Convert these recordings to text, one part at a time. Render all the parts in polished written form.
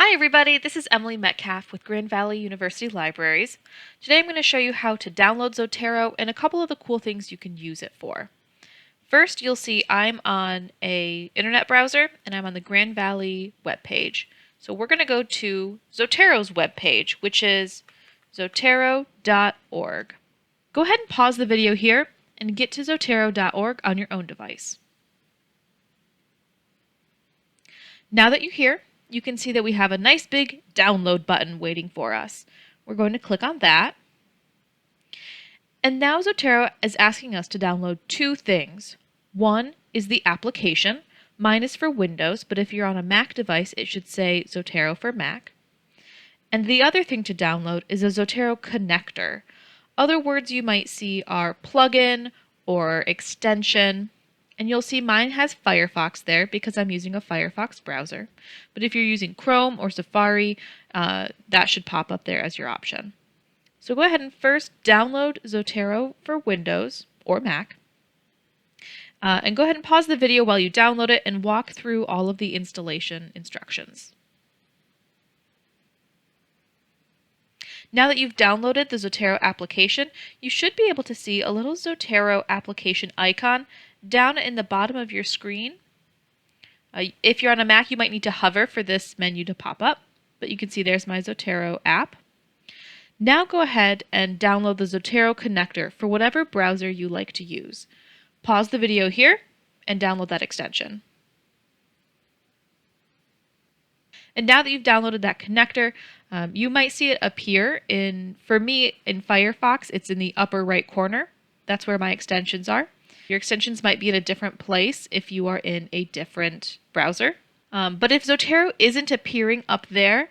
Hi everybody, this is Emily Metcalf with Grand Valley University Libraries. Today I'm going to show you how to download Zotero and a couple of the cool things you can use it for. First, you'll see I'm on a internet browser and I'm on the Grand Valley webpage. So we're going to go to Zotero's webpage, which is zotero.org. Go ahead and pause the video here and get to zotero.org on your own device. Now that you're here, you can see that we have a nice big download button waiting for us. We're going to click on that. And now Zotero is asking us to download two things. One is the application. Mine is for Windows, but if you're on a Mac device, it should say Zotero for Mac. And the other thing to download is a Zotero connector. Other words you might see are plugin or extension. And you'll see mine has Firefox there because I'm using a Firefox browser. But if you're using Chrome or Safari, that should pop up there as your option. So go ahead and first download Zotero for Windows or Mac. And go ahead and pause the video while you download it and walk through all of the installation instructions. Now that you've downloaded the Zotero application, you should be able to see a little Zotero application icon down in the bottom of your screen. If you're on a Mac, you might need to hover for this menu to pop up, but you can see there's my Zotero app. Now go ahead and download the Zotero connector for whatever browser you like to use. Pause the video here and download that extension. And now that you've downloaded that connector, you might see it appear for me, in Firefox, it's in the upper right corner. That's where my extensions are. Your extensions might be in a different place if you are in a different browser. But if Zotero isn't appearing up there,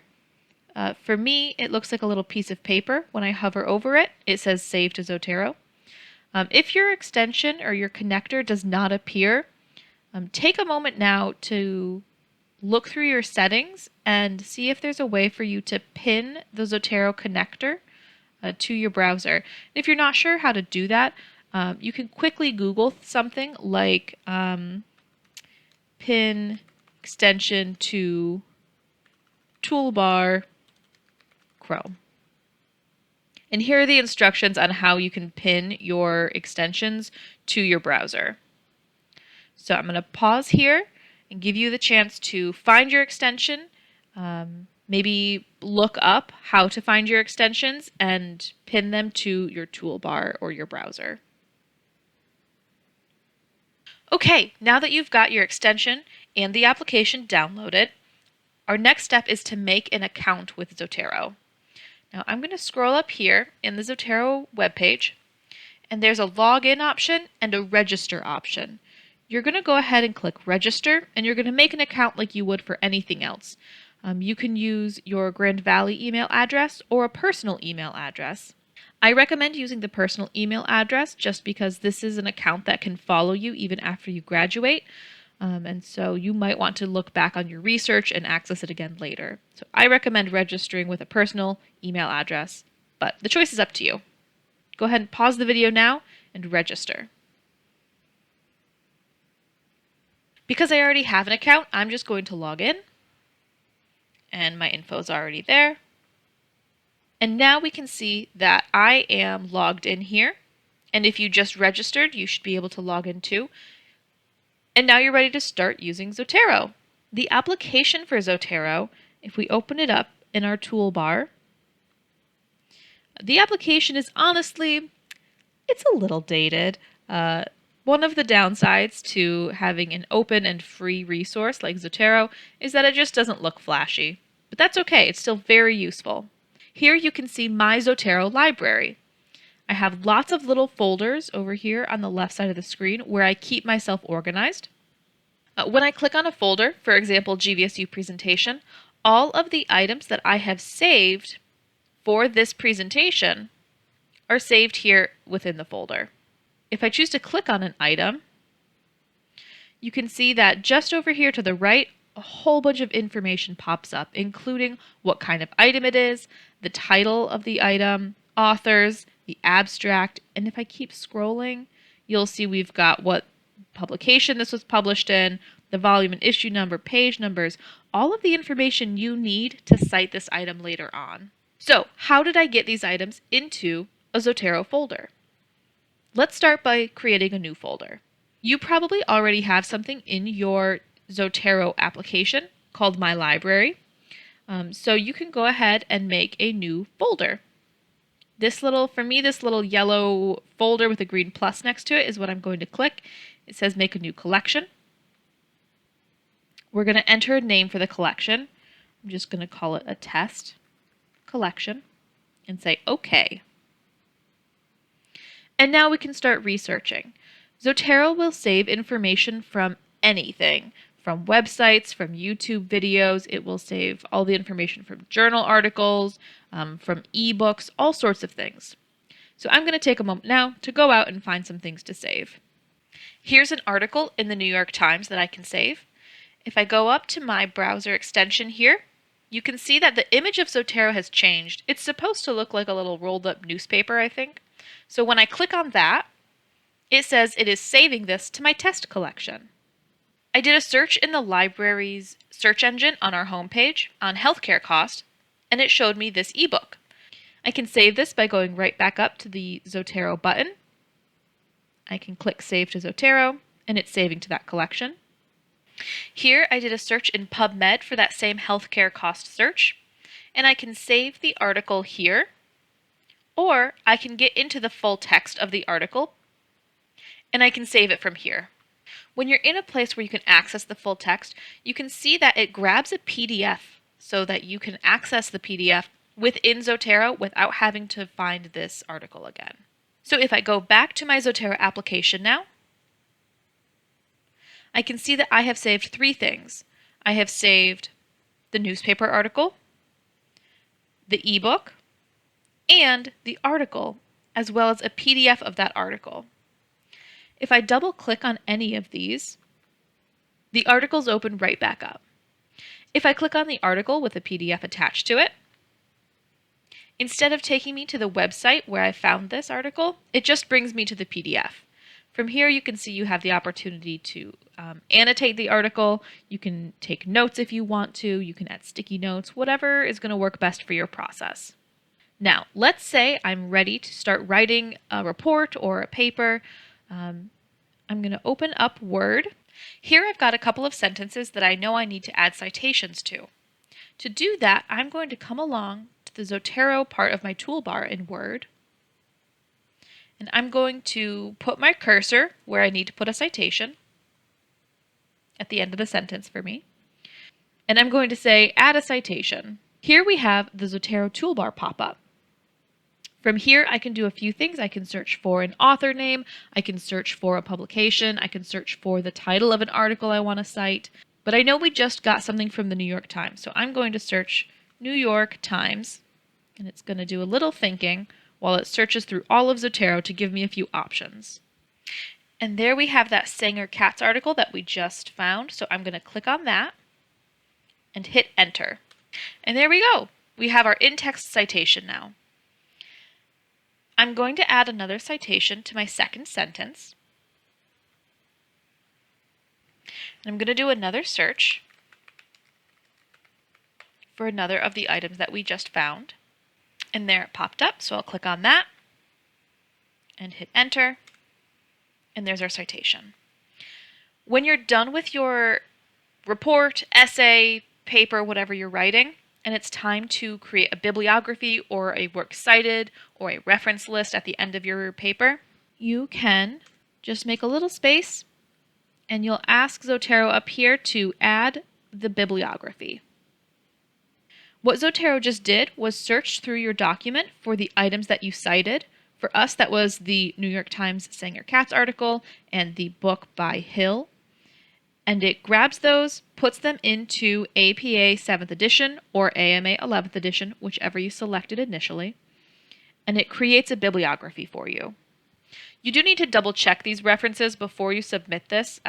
for me, it looks like a little piece of paper. When I hover over it, it says Save to Zotero. If your extension or your connector does not appear, take a moment now to look through your settings and see if there's a way for you to pin the Zotero connector to your browser. If you're not sure how to do that, you can quickly Google something like pin extension to toolbar Chrome. And here are the instructions on how you can pin your extensions to your browser. So I'm going to pause here and give you the chance to find your extension, maybe look up how to find your extensions and pin them to your toolbar or your browser. Okay, now that you've got your extension and the application downloaded, our next step is to make an account with Zotero. Now I'm going to scroll up here in the Zotero webpage, and there's a login option and a register option. You're going to go ahead and click register, and you're going to make an account like you would for anything else. You can use your Grand Valley email address or a personal email address. I recommend using the personal email address just because this is an account that can follow you even after you graduate. And so you might want to look back on your research and access it again later. So I recommend registering with a personal email address, but the choice is up to you. Go ahead and pause the video now and register. Because I already have an account, I'm just going to log in, and my info is already there. And now we can see that I am logged in here, and if you just registered, you should be able to log in too. And now you're ready to start using Zotero. The application for Zotero, if we open it up in our toolbar, the application is honestly, it's a little dated. One of the downsides to having an open and free resource like Zotero is that it just doesn't look flashy. But that's okay, it's still very useful. Here you can see my Zotero library. I have lots of little folders over here on the left side of the screen where I keep myself organized. When I click on a folder, for example GVSU presentation, all of the items that I have saved for this presentation are saved here within the folder. If I choose to click on an item, you can see that just over here to the right, a whole bunch of information pops up, including what kind of item it is, the title of the item, authors, the abstract, and if I keep scrolling, you'll see we've got what publication this was published in, the volume and issue number, page numbers, all of the information you need to cite this item later on. So, how did I get these items into a Zotero folder? Let's start by creating a new folder. You probably already have something in your Zotero application called My Library. So you can go ahead and make a new folder. For me, this little yellow folder with a green plus next to it is what I'm going to click. It says make a new collection. We're going to enter a name for the collection. I'm just going to call it a test collection and say OK. And now we can start researching. Zotero will save information from anything, from websites, from YouTube videos. It will save all the information from journal articles, from ebooks, all sorts of things. So I'm going to take a moment now to go out and find some things to save. Here's an article in the New York Times that I can save. If I go up to my browser extension here, you can see that the image of Zotero has changed. It's supposed to look like a little rolled up newspaper, I think. So when I click on that, it says it is saving this to my test collection. I did a search in the library's search engine on our homepage on healthcare cost, and it showed me this ebook. I can save this by going right back up to the Zotero button. I can click Save to Zotero, and it's saving to that collection. Here I did a search in PubMed for that same healthcare cost search, and I can save the article here, or I can get into the full text of the article, and I can save it from here. When you're in a place where you can access the full text, you can see that it grabs a PDF so that you can access the PDF within Zotero without having to find this article again. So if I go back to my Zotero application now, I can see that I have saved 3 things. I have saved the newspaper article, the ebook, and the article, as well as a PDF of that article. If I double click on any of these, the articles open right back up. If I click on the article with a PDF attached to it, instead of taking me to the website where I found this article, it just brings me to the PDF. From here you can see you have the opportunity to annotate the article, you can take notes if you want to, you can add sticky notes, whatever is going to work best for your process. Now, let's say I'm ready to start writing a report or a paper. I'm going to open up Word. Here I've got a couple of sentences that I know I need to add citations to. To do that, I'm going to come along to the Zotero part of my toolbar in Word, and I'm going to put my cursor where I need to put a citation at the end of the sentence for me, and I'm going to say add a citation. Here we have the Zotero toolbar pop up. From here, I can do a few things. I can search for an author name, I can search for a publication, I can search for the title of an article I want to cite. But I know we just got something from the New York Times, so I'm going to search New York Times, and it's going to do a little thinking while it searches through all of Zotero to give me a few options. And there we have that Sanger Katz article that we just found, so I'm going to click on that and hit enter. And there we go. We have our in-text citation now. I'm going to add another citation to my second sentence. And I'm going to do another search for another of the items that we just found. And there it popped up, so I'll click on that and hit enter. And there's our citation. When you're done with your report, essay, paper, whatever you're writing, and it's time to create a bibliography or a works cited or a reference list at the end of your paper, you can just make a little space and you'll ask Zotero up here to add the bibliography. What Zotero just did was search through your document for the items that you cited. For us, that was the New York Times Sanger Katz article and the book by Hill. And it grabs those, puts them into APA 7th edition or AMA 11th edition, whichever you selected initially, and it creates a bibliography for you. You do need to double check these references before you submit this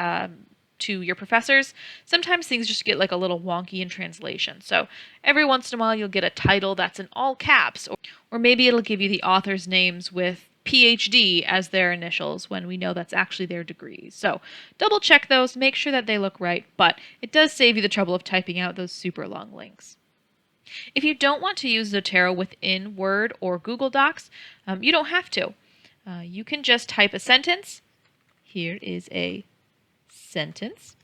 to your professors. Sometimes things just get like a little wonky in translation. So every once in a while you'll get a title that's in all caps, or maybe it'll give you the author's names with PhD as their initials when we know that's actually their degrees. So double check those, make sure that they look right, but it does save you the trouble of typing out those super long links. If you don't want to use Zotero within Word or Google Docs, you don't have to. You can just type a sentence. Here is a sentence.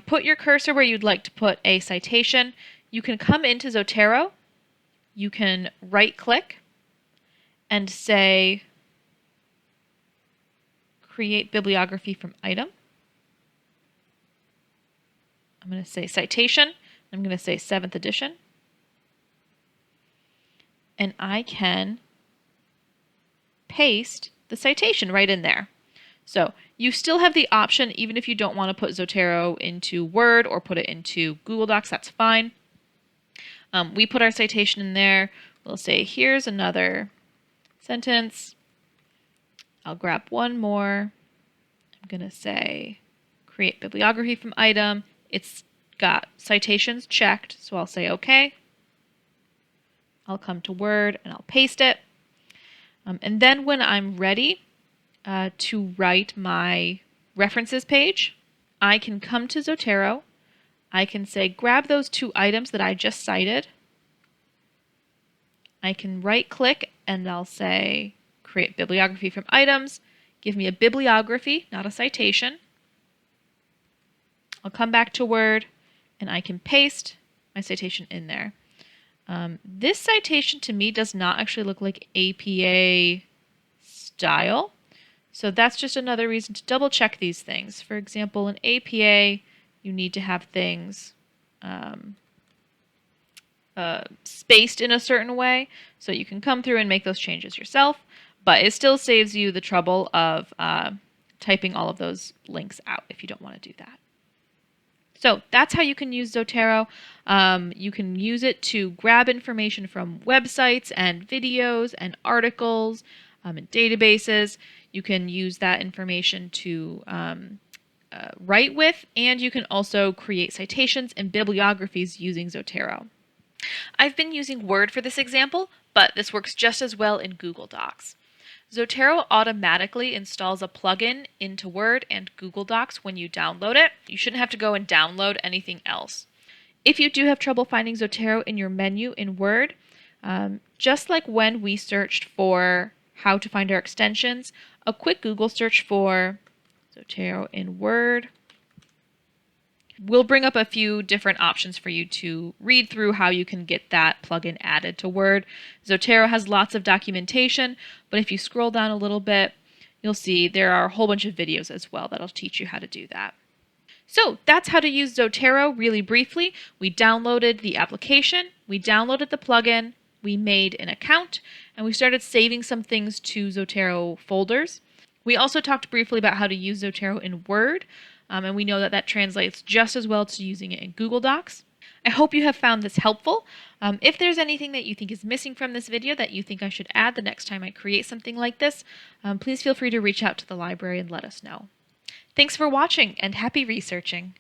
Put your cursor where you'd like to put a citation. You can come into Zotero. You can right-click and say create bibliography from item. I'm going to say citation. I'm going to say 7th edition. And I can paste the citation right in there. So you still have the option, even if you don't want to put Zotero into Word or put it into Google Docs, that's fine. We put our citation in there. We'll say, here's another sentence. I'll grab one more. I'm going to say, create bibliography from item. It's got citations checked, so I'll say OK. I'll come to Word and I'll paste it. And then when I'm ready to write my references page, I can come to Zotero. I can say, grab those 2 items that I just cited. I can right-click and I'll say, create bibliography from items. Give me a bibliography, not a citation. I'll come back to Word and I can paste my citation in there. This citation to me does not actually look like APA style. So that's just another reason to double check these things. For example, in APA, you need to have things spaced in a certain way. So you can come through and make those changes yourself, but it still saves you the trouble of typing all of those links out if you don't want to do that. So that's how you can use Zotero. You can use it to grab information from websites and videos and articles and databases. You can use that information to write with, and you can also create citations and bibliographies using Zotero. I've been using Word for this example, but this works just as well in Google Docs. Zotero automatically installs a plugin into Word and Google Docs when you download it. You shouldn't have to go and download anything else. If you do have trouble finding Zotero in your menu in Word, just like when we searched for how to find our extensions, a quick Google search for Zotero in Word will bring up a few different options for you to read through how you can get that plugin added to Word. Zotero has lots of documentation, but if you scroll down a little bit, you'll see there are a whole bunch of videos as well that'll teach you how to do that. So that's how to use Zotero really briefly. We downloaded the application, we downloaded the plugin, we made an account, and we started saving some things to Zotero folders. We also talked briefly about how to use Zotero in Word, and we know that that translates just as well to using it in Google Docs. I hope you have found this helpful. If there's anything that you think is missing from this video that you think I should add the next time I create something like this, please feel free to reach out to the library and let us know. Thanks for watching, and happy researching!